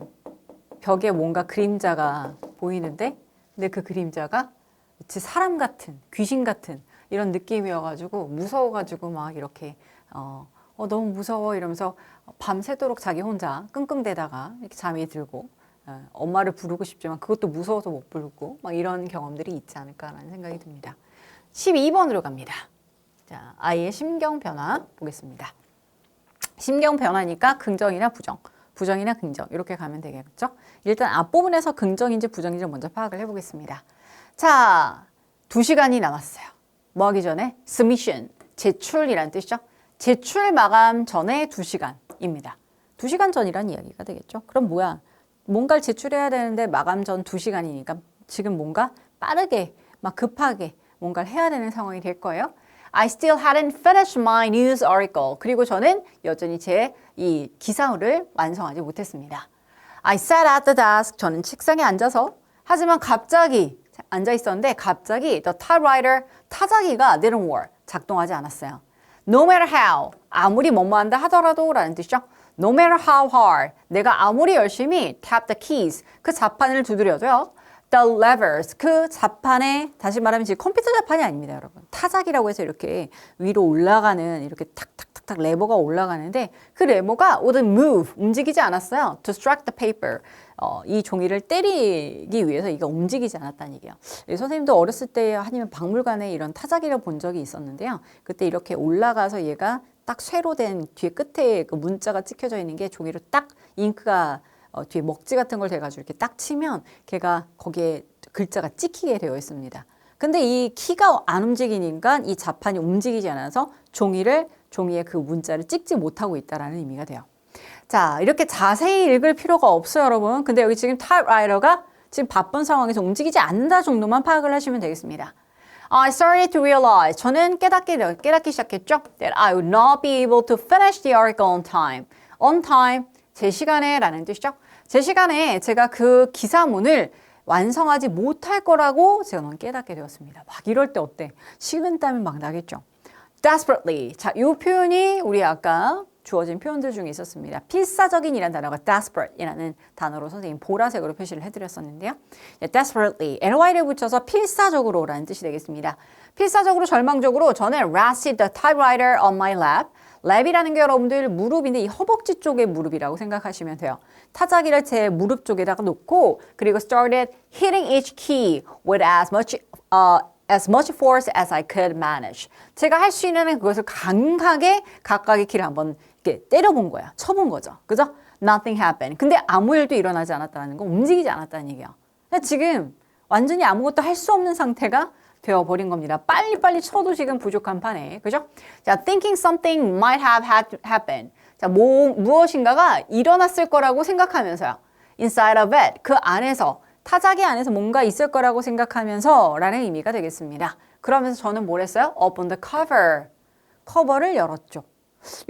벽에 뭔가 그림자가 보이는데, 근데 그 그림자가 마치 사람 같은, 귀신 같은 이런 느낌이어가지고 무서워가지고 막 이렇게 너무 무서워 이러면서 밤새도록 자기 혼자 끙끙대다가 이렇게 잠이 들고 엄마를 부르고 싶지만 그것도 무서워서 못 부르고 막 이런 경험들이 있지 않을까라는 생각이 듭니다. 12번으로 갑니다. 자, 아이의 심경 변화 보겠습니다. 심경 변화니까 긍정이나 부정, 부정이나 긍정 이렇게 가면 되겠죠. 일단 앞부분에서 긍정인지 부정인지 먼저 파악을 해보겠습니다. 자, 2시간이 남았어요. 뭐 하기 전에? submission, 제출이라는 뜻이죠. 제출 마감 전에 2시간입니다. 2시간 전이란 이야기가 되겠죠. 그럼 뭐야? 뭔가를 제출해야 되는데 마감 전 2시간이니까 지금 뭔가 빠르게, 막 급하게 뭔가를 해야 되는 상황이 될 거예요. I still hadn't finished my news article. 그리고 저는 여전히 제 이 기사를 완성하지 못했습니다. I sat at the desk. 저는 책상에 앉아서 하지만 갑자기 앉아 있었는데 갑자기 the typewriter 타자기가 didn't work. 작동하지 않았어요. No matter how. 아무리 뭐뭐한다 하더라도 라는 뜻이죠. No matter how hard. 내가 아무리 열심히 tap the keys. 그 자판을 두드려도요. The levers. 그 자판에 다시 말하면 지금 컴퓨터 자판이 아닙니다, 여러분. 타자기라고 해서 이렇게 위로 올라가는 이렇게 탁탁탁탁 레버가 올라가는데 그 레버가 wouldn't move. 움직이지 않았어요. To strike the paper. 이 종이를 때리기 위해서 이가 움직이지 않았다는 얘기예요. 선생님도 어렸을 때 아니면 박물관에 이런 타자기를 본 적이 있었는데요. 그때 이렇게 올라가서 얘가 딱 쇠로 된 뒤에 끝에 그 문자가 찍혀져 있는 게 종이로 딱 잉크가 뒤에 먹지 같은 걸 대가지고 이렇게 딱 치면 걔가 거기에 글자가 찍히게 되어 있습니다. 근데 이 키가 안 움직이니까 이 자판이 움직이지 않아서 종이에 그 문자를 찍지 못하고 있다라는 의미가 돼요. 자, 이렇게 자세히 읽을 필요가 없어요, 여러분. 근데 여기 지금 타입라이터가 지금 바쁜 상황에서 움직이지 않는다 정도만 파악을 하시면 되겠습니다. I started to realize, 저는 깨닫기 시작했죠. That I would not be able to finish the article on time. On time, 제 시간에 라는 뜻이죠. 제 시간에 제가 그 기사문을 완성하지 못할 거라고 제가 너무 깨닫게 되었습니다. 막 이럴 때 어때? 식은땀이 막 나겠죠. Desperately. 자, 이 표현이 우리 아까 주어진 표현들 중에 있었습니다. 필사적인이라는 단어가 desperate이라는 단어로 선생님 보라색으로 표시를 해드렸었는데요. desperately, ly를 붙여서 필사적으로라는 뜻이 되겠습니다. 필사적으로, 절망적으로 저는 rested the typewriter on my lap. 랩이라는 게 여러분들 무릎인데 이 허벅지 쪽의 무릎이라고 생각하시면 돼요. 타자기를 제 무릎 쪽에다가 놓고 그리고 started hitting each key with as much force as I could manage. 제가 할 수 있는 그것을 강하게 각각의 키를 한번 이렇게 때려본 거야. 쳐본 거죠. 그죠? Nothing happened. 근데 아무 일도 일어나지 않았다는 건 움직이지 않았다는 얘기야. 지금 완전히 아무것도 할 수 없는 상태가 되어버린 겁니다. 빨리빨리 쳐도 지금 부족한 판에. 그죠? 자, thinking something might have happened. 자, 무엇인가가 일어났을 거라고 생각하면서요. inside of it. 그 안에서, 타자기 안에서 뭔가 있을 거라고 생각하면서 라는 의미가 되겠습니다. 그러면서 저는 뭘 했어요? Open the cover. 커버를 열었죠.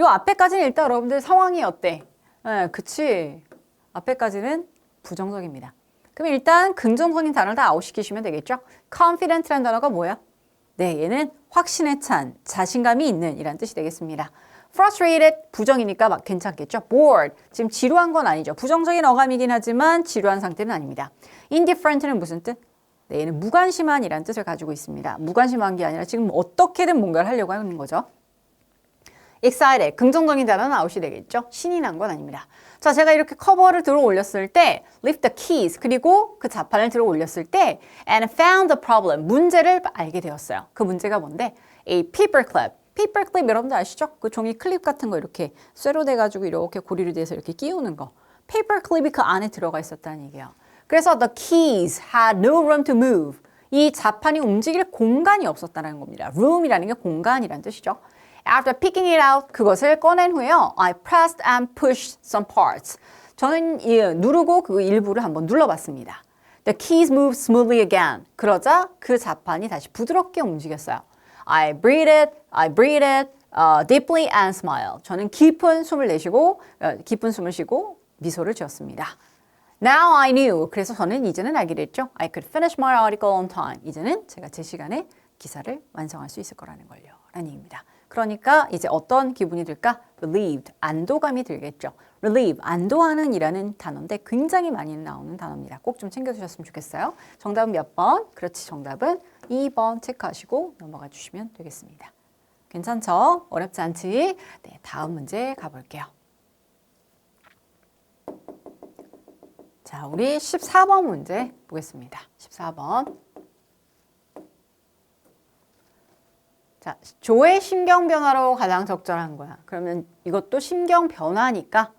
요 앞에까지는 일단 여러분들 상황이 어때? 그치. 앞에까지는 부정적입니다. 그럼 일단 긍정적인 단어를 다 아웃시키시면 되겠죠? confident라는 단어가 뭐야? 네, 얘는 확신에 찬, 자신감이 있는 이란 뜻이 되겠습니다. frustrated, 부정이니까 막 괜찮겠죠? bored, 지금 지루한 건 아니죠. 부정적인 어감이긴 하지만 지루한 상태는 아닙니다. indifferent는 무슨 뜻? 네, 얘는 무관심한 이란 뜻을 가지고 있습니다. 무관심한 게 아니라 지금 어떻게든 뭔가를 하려고 하는 거죠. excited, 긍정적인 단어는 아웃이 되겠죠? 신이 난 건 아닙니다. 자, 제가 이렇게 커버를 들어 올렸을 때 lift the keys, 그리고 그 자판을 들어 올렸을 때 and found the problem, 문제를 알게 되었어요. 그 문제가 뭔데? A paperclip. paperclip 여러분들 아시죠? 그 종이 클립 같은 거 이렇게 쇠로 돼가지고 이렇게 고리로 돼서 이렇게 끼우는 거. paperclip이 그 안에 들어가 있었다는 얘기예요. 그래서 the keys had no room to move. 이 자판이 움직일 공간이 없었다는 겁니다. room이라는 게 공간이라는 뜻이죠. After picking it out, 그것을 꺼낸 후에요. I pressed and pushed some parts. 저는 누르고 그 일부를 한번 눌러봤습니다. The keys moved smoothly again. 그러자 그 자판이 다시 부드럽게 움직였어요. I breathed deeply and smiled. 저는 깊은 숨을 쉬고 미소를 지었습니다. Now I knew. 그래서 저는 이제는 알게 됐죠. I could finish my article on time. 이제는 제가 제 시간에 기사를 완성할 수 있을 거라는 걸요. 라는 얘기입니다. 그러니까 이제 어떤 기분이 들까? relieved, 안도감이 들겠죠. relieve, 안도하는 이라는 단어인데 굉장히 많이 나오는 단어입니다. 꼭 좀 챙겨주셨으면 좋겠어요. 정답은 몇 번? 그렇지, 정답은 2번 체크하시고 넘어가 주시면 되겠습니다. 괜찮죠? 어렵지 않지? 네, 다음 문제 가볼게요. 자, 우리 14번 문제 보겠습니다. 14번. 자, 조의 심경 변화로 가장 적절한 거야. 그러면 이것도 심경 변화니까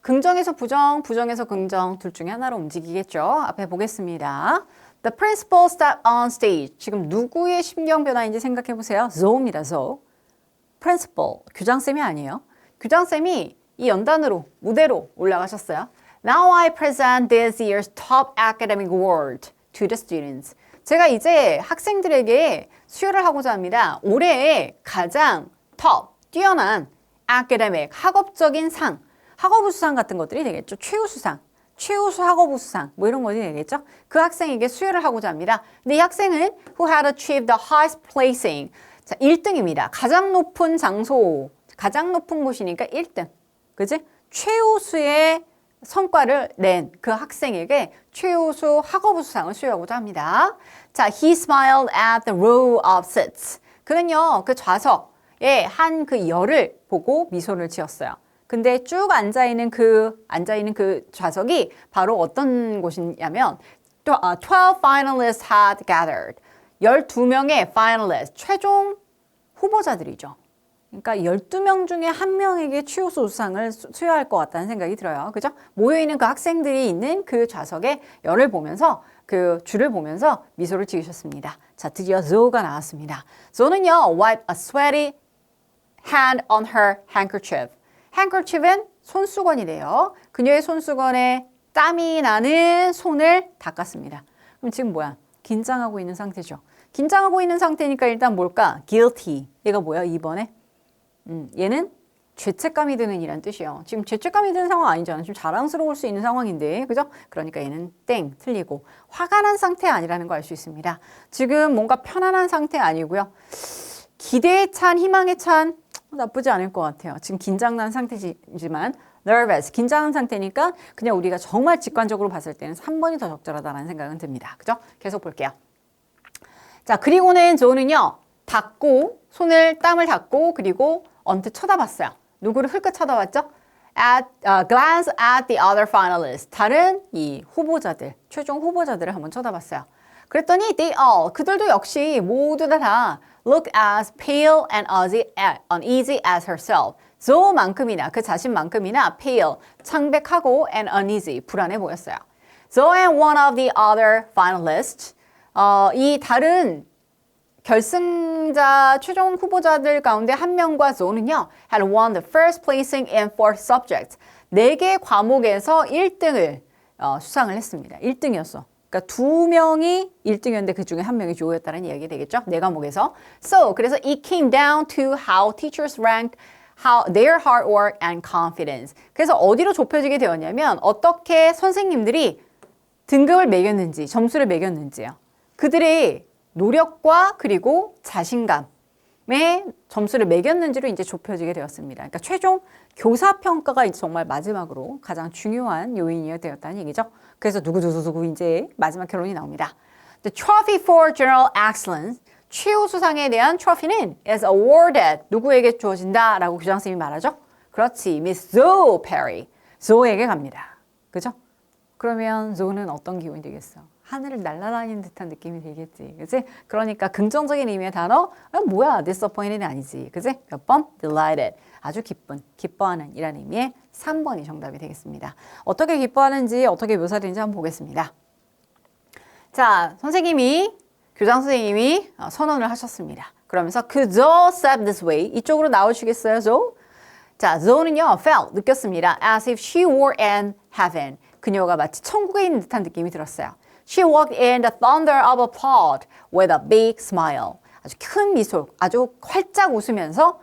긍정에서 부정, 부정에서 긍정 둘 중에 하나로 움직이겠죠. 앞에 보겠습니다. The principal stepped on stage. 지금 누구의 심경 변화인지 생각해 보세요. Zoe입니다. Zoe. principal, 교장쌤이 아니에요. 교장쌤이 이 연단으로, 무대로 올라가셨어요. Now I present this year's top academic award to the students. 제가 이제 학생들에게 수여를 하고자 합니다. 올해의 가장 top, 뛰어난 academic, 학업적인 상, 학업우수상 같은 것들이 되겠죠. 최우수상, 최우수 학업우수상 뭐 이런 것이 되겠죠. 그 학생에게 수여를 하고자 합니다. 근데 이 학생은 who had achieved the highest placing. 자, 1등입니다. 가장 높은 장소, 가장 높은 곳이니까 1등. 그지? 최우수의 성과를 낸 그 학생에게 최우수 학업우수상을 수여하고자 합니다. 자, he smiled at the row of seats. 그는요, 그 좌석에 한 그 열을 보고 미소를 지었어요. 근데 쭉 앉아있는 그 좌석이 바로 어떤 곳이냐면 12 finalists had gathered. 12명의 finalists, 최종 후보자들이죠. 그러니까 12명 중에 한 명에게 최우수 우수상을 수여할 것 같다는 생각이 들어요. 그죠? 모여있는 그 학생들이 있는 그 좌석에 열을 보면서 그 줄을 보면서 미소를 지으셨습니다. 자, 드디어 Zoe가 나왔습니다. Zoe는요, wiped a sweaty hand on her handkerchief. handkerchief은 손수건이래요. 그녀의 손수건에 땀이 나는 손을 닦았습니다. 그럼 지금 뭐야? 긴장하고 있는 상태죠. 긴장하고 있는 상태니까 일단 뭘까? guilty. 얘가 뭐야? 2번에? 얘는 죄책감이 드는 이란 뜻이에요. 지금 죄책감이 드는 상황 아니잖아. 지금 자랑스러울 수 있는 상황인데, 그죠? 그러니까 얘는 땡, 틀리고 화가 난 상태 아니라는 거 알 수 있습니다. 지금 뭔가 편안한 상태 아니고요. 기대에 찬, 희망에 찬 나쁘지 않을 것 같아요. 지금 긴장난 상태지만 nervous, 긴장한 상태니까 그냥 우리가 정말 직관적으로 봤을 때는 3번이 더 적절하다는 생각은 듭니다. 그죠? 계속 볼게요. 자, 그리고는 조는요, 손을 땀을 닦고 그리고 언뜻 쳐다봤어요. 누구를 흘끗 쳐다봤죠? Glance at the other finalists. 다른 이 후보자들, 최종 후보자들을 한번 쳐다봤어요. 그랬더니 they all, 그들도 역시 모두 다 look as pale and uneasy as herself. Zoe만큼이나 그 자신만큼이나 pale, 창백하고 and uneasy, 불안해 보였어요. Zoe and one of the other finalists, 이 다른 결승자 최종 후보자들 가운데 한 명과 Zoe는요, had won the first placing in 4 subjects. 4개 과목에서 1등을 수상을 했습니다. 1등이었어. 그러니까 두 명이 1등이었는데 그 중에 한 명이 조였다는 이야기 되겠죠? 내 과목에서. So, 그래서 it came down to how teachers ranked how their hard work and confidence. 그래서 어디로 좁혀지게 되었냐면 어떻게 선생님들이 등급을 매겼는지, 점수를 매겼는지요. 그들의 노력과 그리고 자신감의 점수를 매겼는지로 이제 좁혀지게 되었습니다. 그러니까 최종 교사 평가가 이제 정말 마지막으로 가장 중요한 요인이 되었다는 얘기죠. 그래서 누구 이제 마지막 결론이 나옵니다. The trophy for general excellence, 최우 수상에 대한 트로피는 is awarded, 누구에게 주어진다라고 교장선생님이 말하죠. 그렇지, Miss Zoe Perry, 조에게 갑니다. 그죠? 그러면 조는 어떤 기분이 되겠어? 하늘을 날아다니는 듯한 느낌이 들겠지. 그치? 그러니까 긍정적인 의미의 단어, 뭐야, disappointed이 아니지. 그치? 몇 번? delighted. 아주 기쁜, 기뻐하는 이라는 의미의 3번이 정답이 되겠습니다. 어떻게 기뻐하는지, 어떻게 묘사되는지 한번 보겠습니다. 자, 교장 선생님이 선언을 하셨습니다. 그러면서 그 Zoe said this way. 이쪽으로 나오시겠어요, Zoe? 자, Zoe는요, felt, 느꼈습니다. As if she were in heaven. 그녀가 마치 천국에 있는 듯한 느낌이 들었어요. She walked in the thunder of applaud with a big smile. 아주 큰 미소, 아주 활짝 웃으면서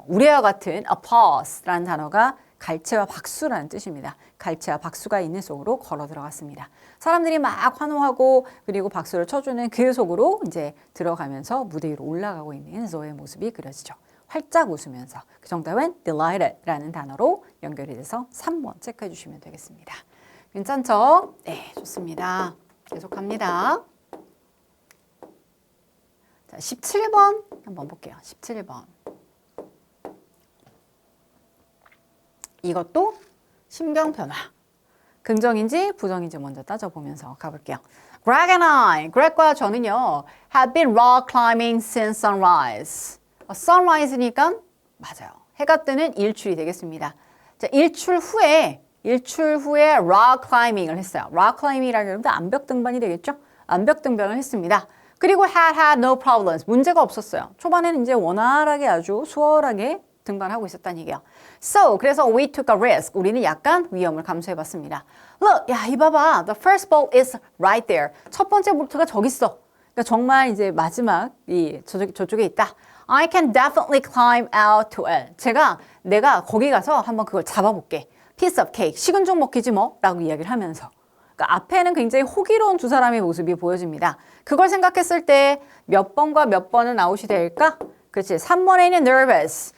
우리와 같은 applause라는 단어가 갈채와 박수라는 뜻입니다. 갈채와 박수가 있는 속으로 걸어 들어갔습니다. 사람들이 막 환호하고 그리고 박수를 쳐주는 그 속으로 이제 들어가면서 무대 위로 올라가고 있는 조의 모습이 그려지죠. 활짝 웃으면서. 그 정답은 delighted라는 단어로 연결이 돼서 3번 체크해 주시면 되겠습니다. 괜찮죠? 네, 좋습니다. 계속합니다. 자, 17번 한번 볼게요. 17번. 이것도 심경 변화. 긍정인지 부정인지 먼저 따져보면서 가볼게요. Greg과 저는요, have been rock climbing since sunrise. sunrise니까 맞아요. 해가 뜨는 일출이 되겠습니다. 자, 일출 후에 rock climbing을 했어요. rock climbing이라는 게 암벽 등반이 되겠죠? 암벽 등반을 했습니다. 그리고 had no problems. 문제가 없었어요. 초반에는 이제 원활하게 아주 수월하게 등반하고 있었다는 얘기예요. So, 그래서 we took a risk. 우리는 약간 위험을 감수해봤습니다. Look, 야, 이봐봐. The first bolt is right there. 첫 번째 볼트가 저기 있어. 그러니까 정말 이제 마지막 저쪽에 있다. I can definitely climb out to it. 내가 거기 가서 한번 그걸 잡아볼게. Piece of cake. 식은 죽 먹기지 뭐? 라고 이야기를 하면서. 그러니까 앞에는 굉장히 호기로운 두 사람의 모습이 보여집니다. 그걸 생각했을 때 몇 번과 몇 번은 아웃이 될까? 그렇지. 3번에는 nervous.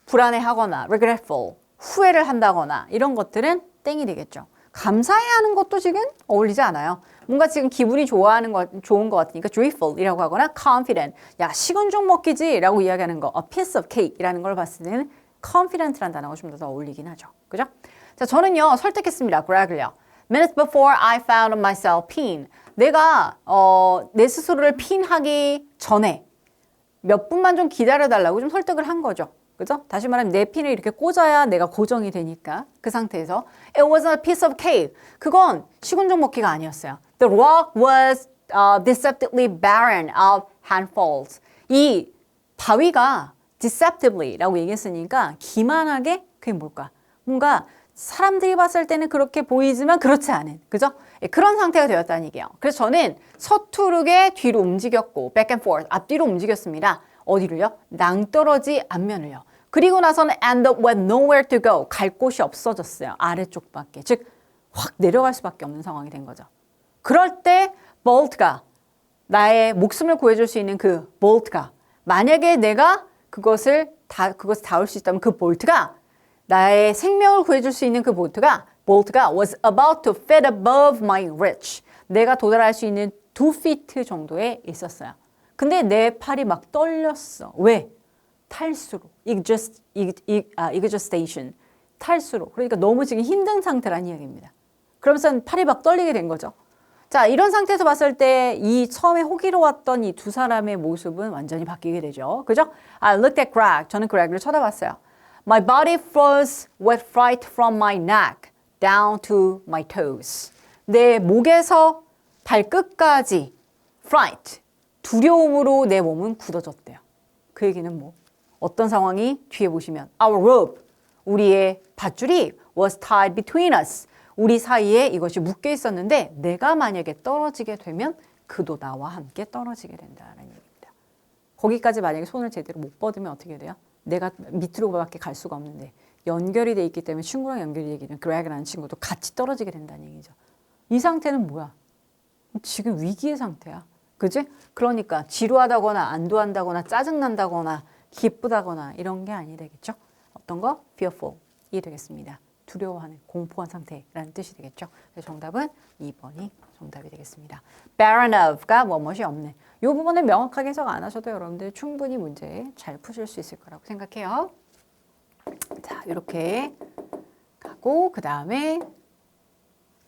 불안해하거나 regretful, 후회를 한다거나 이런 것들은 땡이 되겠죠. 감사해하는 것도 지금 어울리지 않아요. 뭔가 지금 기분이 좋은 것 같으니까 joyful이라고 하거나 confident, 야 식은 죽 먹기지 라고 이야기하는 거, a piece of cake이라는 걸 봤을 때는 confident라는 단어가 좀 더 어울리긴 하죠. 그죠? 자, 저는요 설득했습니다. Greg을요. Minutes before I found myself pinned. 내가 내 스스로를 핀하기 전에 몇 분만 좀 기다려달라고 좀 설득을 한 거죠. 그죠? 다시 말하면 내 핀을 이렇게 꽂아야 내가 고정이 되니까 그 상태에서 It wasn't a piece of cake. 그건 식은 죽 먹기가 아니었어요. The rock was deceptively barren of handfuls. 이 바위가 deceptively라고 얘기했으니까 기만하게 그게 뭘까? 뭔가 사람들이 봤을 때는 그렇게 보이지만 그렇지 않은, 그죠? 그런 상태가 되었다는 얘기예요. 그래서 저는 서투르게 뒤로 움직였고 back and forth, 앞뒤로 움직였습니다. 어디를요? 낭떠러지 앞면을요. 그리고 나서는 end up with nowhere to go. 갈 곳이 없어졌어요. 아래쪽밖에. 즉, 확 내려갈 수밖에 없는 상황이 된 거죠. 그럴 때 볼트가 나의 목숨을 구해줄 수 있는 그 볼트가 만약에 내가 그것을 닿을 수 있다면 그 볼트가 나의 생명을 구해줄 수 있는 그 볼트가 was about to fit above my reach. 내가 도달할 수 있는 2feet 정도에 있었어요. 근데 내 팔이 막 떨렸어. 왜? 탈수로. exhaustion. 탈수로. 그러니까 너무 지금 힘든 상태란 이야기입니다. 그러면서 팔이 막 떨리게 된 거죠. 자, 이런 상태에서 봤을 때 이 처음에 호기로웠던 이 두 사람의 모습은 완전히 바뀌게 되죠. 그죠? I looked at Greg. 저는 Greg을 쳐다봤어요. My body froze with fright from my neck down to my toes. 내 목에서 발끝까지 fright. 두려움으로 내 몸은 굳어졌대요. 그 얘기는 뭐 어떤 상황이 뒤에 보시면 Our rope, 우리의 밧줄이 was tied between us. 우리 사이에 이것이 묶여 있었는데 내가 만약에 떨어지게 되면 그도 나와 함께 떨어지게 된다는 얘기입니다. 거기까지 만약에 손을 제대로 못 뻗으면 어떻게 돼요? 내가 밑으로밖에 갈 수가 없는데 연결이 돼 있기 때문에 친구랑 연결이 되기는 그레그라는 친구도 같이 떨어지게 된다는 얘기죠. 이 상태는 뭐야? 지금 위기의 상태야. 그지? 그러니까 지루하다거나 안도한다거나 짜증난다거나 기쁘다거나 이런 게 아니 되겠죠. 어떤 거? fearful이 되겠습니다. 두려워하는, 공포한 상태라는 뜻이 되겠죠. 그래서 정답은 2번이 정답이 되겠습니다. barren of가 뭐뭇이 없는. 이 부분을 명확하게 해석 안 하셔도 여러분들 충분히 문제 잘 푸실 수 있을 거라고 생각해요. 자, 이렇게 가고 그 다음에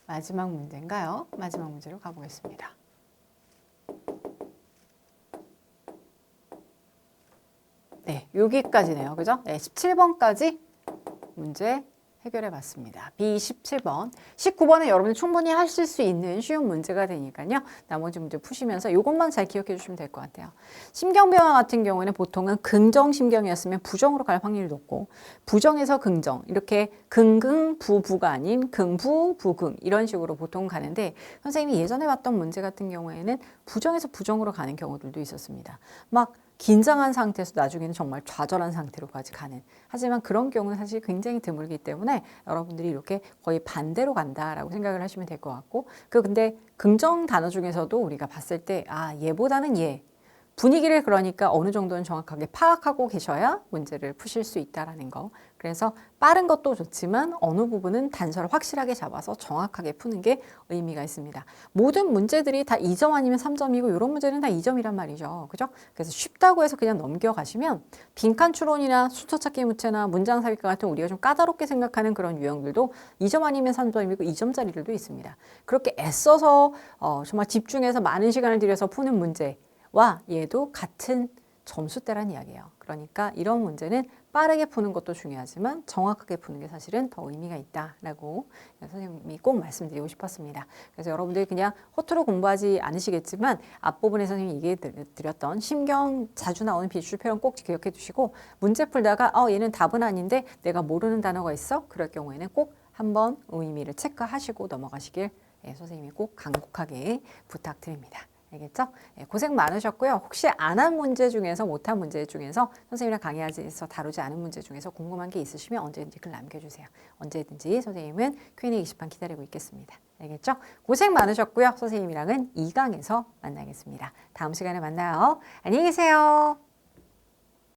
마지막 문제인가요? 마지막 문제로 가보겠습니다. 네, 여기까지네요. 그죠? 네, 17번까지 문제 해결해 봤습니다. B 17번. 19번은 여러분이 충분히 하실 수 있는 쉬운 문제가 되니까요. 나머지 문제 푸시면서 이것만 잘 기억해 주시면 될 것 같아요. 심경변화 같은 경우에는 보통은 긍정심경이었으면 부정으로 갈 확률이 높고 부정에서 긍정 이렇게 긍긍부부가 아닌 긍부, 부긍 이런 식으로 보통 가는데 선생님이 예전에 봤던 문제 같은 경우에는 부정에서 부정으로 가는 경우들도 있었습니다. 막 긴장한 상태에서 나중에는 정말 좌절한 상태로까지 가는. 하지만 그런 경우는 사실 굉장히 드물기 때문에 여러분들이 이렇게 거의 반대로 간다라고 생각을 하시면 될 것 같고 근데 긍정 단어 중에서도 우리가 봤을 때 얘보다는 얘. 분위기를 그러니까 어느 정도는 정확하게 파악하고 계셔야 문제를 푸실 수 있다라는 거. 그래서 빠른 것도 좋지만 어느 부분은 단서를 확실하게 잡아서 정확하게 푸는 게 의미가 있습니다. 모든 문제들이 다 2점 아니면 3점이고 이런 문제는 다 2점이란 말이죠. 그죠? 그래서 쉽다고 해서 그냥 넘겨가시면 빈칸 추론이나 수초 찾기 문제나 문장 삽입과 같은 우리가 좀 까다롭게 생각하는 그런 유형들도 2점 아니면 3점이고 2점짜리들도 있습니다. 그렇게 애써서 정말 집중해서 많은 시간을 들여서 푸는 문제 와 얘도 같은 점수대란 이야기예요. 그러니까 이런 문제는 빠르게 푸는 것도 중요하지만 정확하게 푸는 게 사실은 더 의미가 있다라고 선생님이 꼭 말씀드리고 싶었습니다. 그래서 여러분들이 그냥 허투루 공부하지 않으시겠지만 앞부분에 선생님이 얘기해 드렸던 심경 자주 나오는 비주얼 표현 꼭 기억해 두시고 문제 풀다가 얘는 답은 아닌데 내가 모르는 단어가 있어? 그럴 경우에는 꼭 한번 의미를 체크하시고 넘어가시길 선생님이 꼭 간곡하게 부탁드립니다. 알겠죠? 고생 많으셨고요. 혹시 안 한 문제 중에서 못한 문제 중에서 선생님이랑 강의하면서 다루지 않은 문제 중에서 궁금한 게 있으시면 언제든지 글 남겨주세요. 언제든지 선생님은 Q&A 게시판 기다리고 있겠습니다. 알겠죠? 고생 많으셨고요. 선생님이랑은 2강에서 만나겠습니다. 다음 시간에 만나요. 안녕히 계세요.